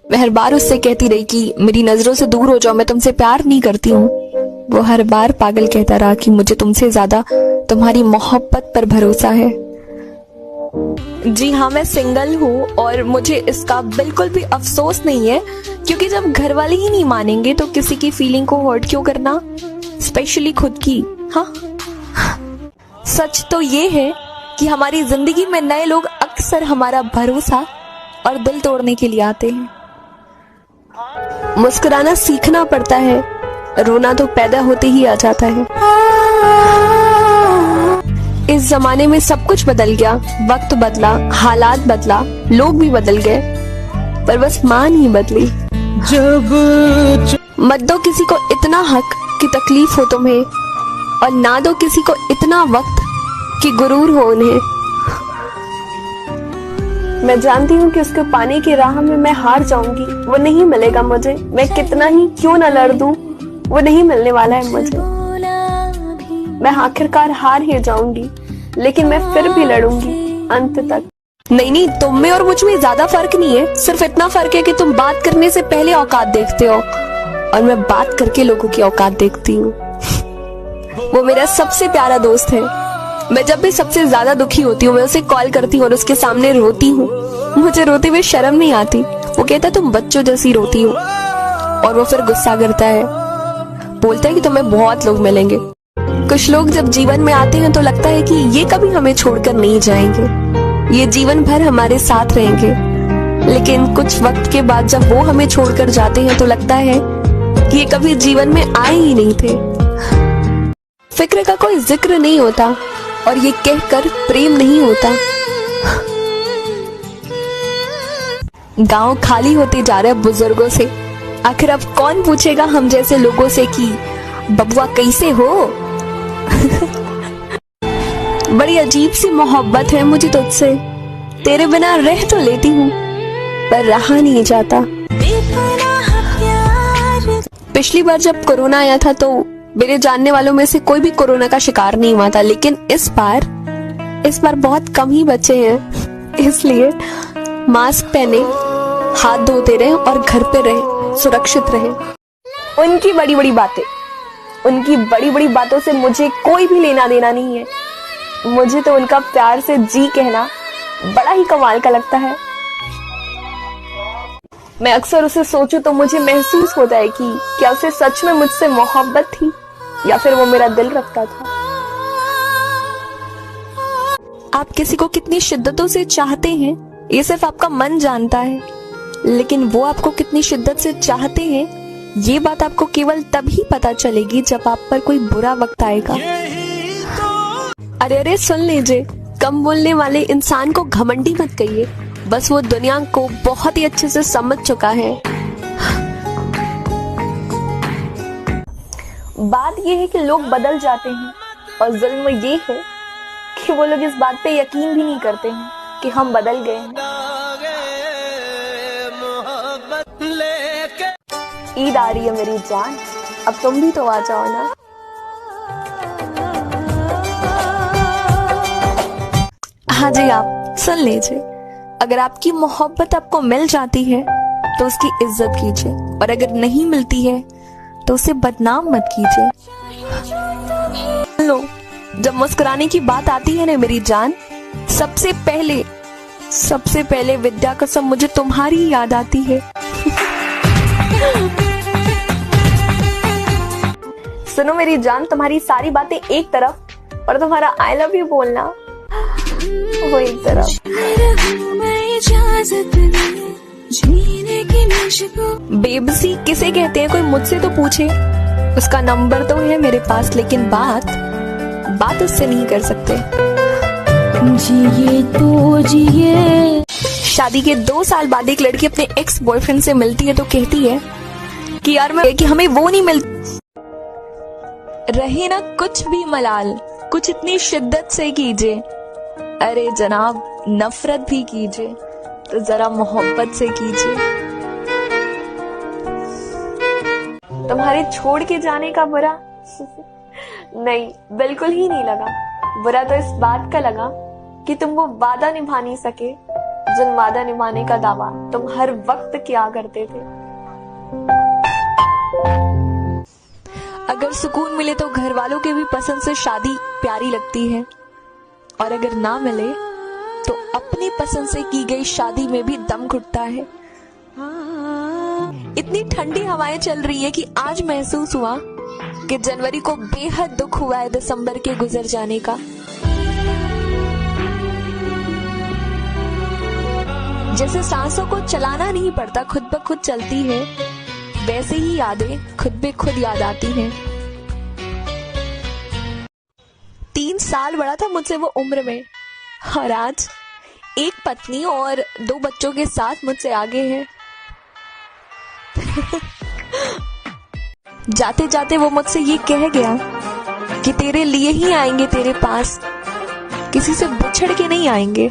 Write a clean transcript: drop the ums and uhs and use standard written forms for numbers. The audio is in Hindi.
मैं हर बार उससे कहती रही कि मेरी नजरों से दूर हो जाओ, मैं तुमसे प्यार नहीं करती हूँ। वो हर बार पागल कहता रहा कि मुझे तुमसे ज्यादा तुम्हारी मोहब्बत पर भरोसा है। जी हाँ, मैं सिंगल हूँ और मुझे इसका बिल्कुल भी अफसोस नहीं है, क्योंकि जब घर वाले ही नहीं मानेंगे तो किसी की फीलिंग को हर्ट क्यों करना, स्पेशली खुद की। हाँ, सच तो ये है कि हमारी जिंदगी में नए लोग अक्सर हमारा भरोसा और दिल तोड़ने के लिए आते हैं। मुस्कुराना सीखना पड़ता है, रोना तो पैदा होते ही आ जाता है। इस जमाने में सब कुछ बदल गया, वक्त बदला, हालात बदला, लोग भी बदल गए, पर बस मान ही बदली। मत दो किसी को इतना हक कि तकलीफ हो तुम्हें, और ना दो किसी को इतना वक्त कि गुरूर हो उन्हें। मैं जानती हूँ कि उसके पाने की राह में मैं हार जाऊंगी, वो नहीं मिलेगा मुझे, मैं कितना ही क्यों न लड़ दूं, वो नहीं मिलने वाला है मुझे। मैं आखिरकार हार ही जाऊंगी, लेकिन मैं फिर भी लड़ूंगी अंत तक। नहीं, तुम में और मुझ में ज्यादा फर्क नहीं है, सिर्फ इतना फर्क है कि तुम बात करने से पहले औकात देखते हो और मैं बात करके लोगों की औकात देखती हूँ। वो मेरा सबसे प्यारा दोस्त है। मैं जब भी सबसे ज्यादा दुखी होती हूँ मैं उसे कॉल करती हूँ और उसके सामने रोती हूँ। मुझे रोते हुए शर्म नहीं आती। वो कहता है तुम बच्चों जैसी रोती हो, और वो फिर गुस्सा करता है, बोलता है कि तुम्हें बहुत लोग मिलेंगे। कुछ लोग जब जीवन में आते हैं तो लगता है कि ये कभी हमें छोड़कर नहीं जाएंगे, ये जीवन भर हमारे साथ रहेंगे, लेकिन कुछ वक्त के बाद जब वो हमें छोड़कर जाते हैं तो लगता है कि ये कभी जीवन में आए ही नहीं थे। फिक्र का कोई जिक्र नहीं होता और ये कहकर प्रेम नहीं होता। गांव खाली होते जा रहे बुजुर्गों से, आखिर अब कौन पूछेगा हम जैसे लोगों से कि बबुआ कैसे हो। बड़ी अजीब सी मोहब्बत है मुझे तुझसे, तेरे बिना रह तो लेती हूँ पर रहा नहीं जाता। पिछली बार जब कोरोना आया था तो मेरे जानने वालों में से कोई भी कोरोना का शिकार नहीं हुआ था, लेकिन इस बार बहुत कम ही बचे हैं। इसलिए मास्क पहने, हाथ धोते रहे और घर पे रहे, सुरक्षित रहे। उनकी बड़ी बड़ी बातों से मुझे कोई भी लेना देना नहीं है। मुझे तो उनका प्यार से जी कहना बड़ा ही कमाल का लगता है। मैं अक्सर उसे सोचूं तो मुझे महसूस होता है कि क्या उसे सच में मुझसे मोहब्बत थी या फिर वो मेरा दिल रखता था। आप किसी को कितनी शिद्दतों से चाहते हैं ये सिर्फ आपका मन जानता है, लेकिन वो आपको कितनी शिद्दत से चाहते हैं ये बात आपको केवल तभी पता चलेगी जब आप पर कोई बुरा वक्त आएगा। अरे सुन लीजिए, कम बोलने वाले इंसान को घमंडी मत कहिए, बस वो दुनिया को बहुत ही अच्छे से समझ चुका है। बात ये है कि लोग बदल जाते हैं और जुल्म ये है कि वो लोग इस बात पे यकीन भी नहीं करते हैं कि हम बदल गए हैं। ईद आ रही है मेरी जान, अब तुम भी तो आ जाओ ना। हाँ जी, आप सुन लीजिए, अगर आपकी मोहब्बत आपको मिल जाती है तो उसकी इज्जत कीजिए, और अगर नहीं मिलती है तो उसे बदनाम मत कीजिए। लो, जब मुस्कुराने की बात आती है ना मेरी जान, सबसे पहले विद्या कसम मुझे तुम्हारी याद आती है। सुनो मेरी जान, तुम्हारी सारी बातें एक तरफ और तुम्हारा आई लव यू बोलना वो एक तरफ। बेबसी किसे कहते हैं कोई मुझसे तो पूछे, उसका नंबर तो है मेरे पास, लेकिन बात उससे नहीं कर सकते। जिए तो जिए। शादी के 2 साल बाद एक लड़की अपने एक्स बॉयफ्रेंड से मिलती है तो कहती है कि यार कि हमें वो नहीं मिलती। रहे ना कुछ भी मलाल, कुछ इतनी शिद्दत से कीजिए, अरे जनाब नफरत भी कीजिए तो जरा मोहब्बत से कीजिए। तुम्हारे छोड़ के जाने का बुरा नहीं, बिल्कुल ही नहीं लगा। बुरा तो इस बात का लगा कि तुम वो वादा निभा नहीं सके जिन वादा निभाने का दावा तुम हर वक्त किया करते थे। अगर सुकून मिले तो घर वालों के भी पसंद से शादी प्यारी लगती है, और अगर ना मिले तो अपनी पसंद से की गई शादी में भी दम घुटता है। इतनी ठंडी हवाएं चल रही है कि आज महसूस हुआ कि जनवरी को बेहद दुख हुआ है दिसंबर के गुजर जाने का। जैसे सांसों को चलाना नहीं पड़ता, खुद ब खुद चलती है, वैसे ही यादें खुद ब खुद याद आती हैं। 3 साल बड़ा था मुझसे वो उम्र में, और आज एक पत्नी और 2 बच्चों के साथ मुझसे आगे है। जाते जाते वो मुझसे ये कह गया कि तेरे लिए ही आएंगे तेरे पास, किसी से बिछड़ के नहीं आएंगे।